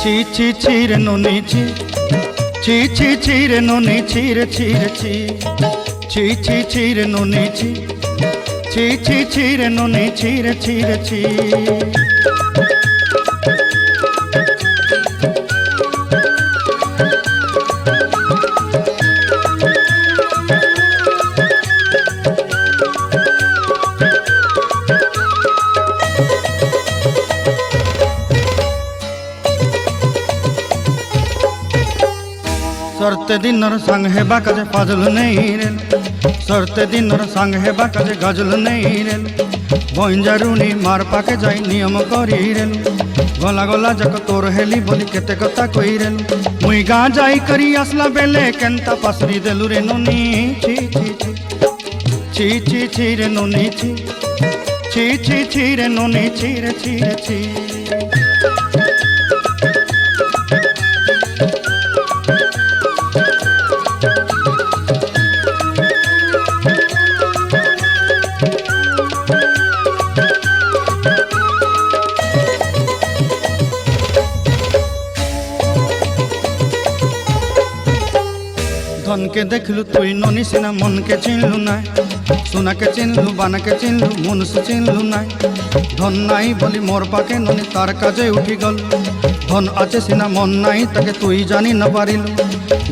ছি ছি ছি রে ননি ছি ছি ছি ছি রে ননি ছি রে ছি রে ছি ছি ছি ছি রে ননি ছি ছি ছি ছি রে ননি ছি রে ছি রে ছি सरते दिनर संग हेबा काजे फाजल नहीं रेल सरते दिनर संग हेबा काजे गजल नहीं रेल बंजारुनी मार पाके जाई नियम करी रेल गला गला जक तोर हेली बोली केते कथा कई रेल मुई गा जाई करी आसला बेले केंता पासरी देलु रे नोनी छी छी छी छी छी छी रे नोनी छी छी छी छी रे नोनी छी रे छी रे छी धन के देखलु तुई ननी सिना मन के चिन्हलु ना सोना के चिन्हलु बाना के चिन्हलु मनुष्य चिन्हलु ना धन नाई बोली मोर पाके ननी तार काजे उठी गल धन आचे सिना मन नाई ताके तुई जानी न पारिलु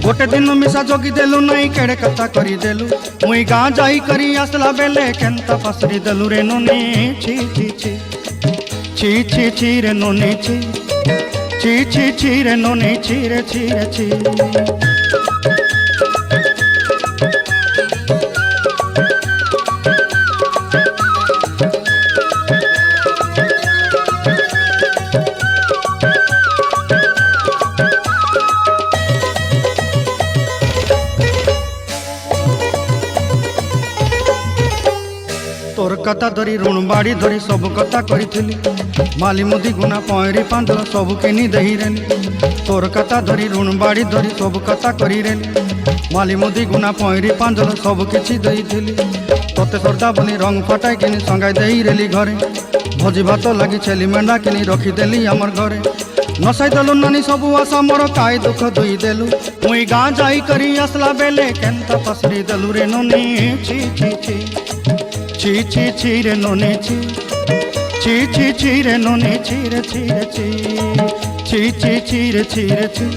गोटे दिन मिसा जोगी देलु नाई केड़े कथा करी देलु मुई गाँ जाई करी आसला बेले केंता पासरी देलु रे ननी छी छी छी छी छी छी रे ननी छी छी छी छी रे ननी छी रे छी रे छी तोर कथा धरी ऋण बाड़ी धरी सब कथा करी माली मुदी गुना पयरी पांदल सब किनी दही रेली तोर कथा धरी ऋण बाड़ी धरी सब कथा करी रेली माली मुदी गुना पयरी पांदल सब किछि दही तोते सरदा बनी रंग फटाई किनी संगाई दही रेली घरे भोजी भात लगी छेली मेंढा किनी रखी देली आमर घरे नसाई देलु नानी सबु आशा मोर काई दुख दुई देलु मुई गाँ जाई करी आसला बेले केंता पसरी देलु रे नोनी छी छी छी छी छी छी रे नोनी छी छी छी छी रे नोनी छी रे छी रे छी छी छी छी रे छी रे छी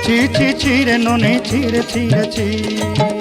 छी छी छी रे नोनी छी रे छी रे छी।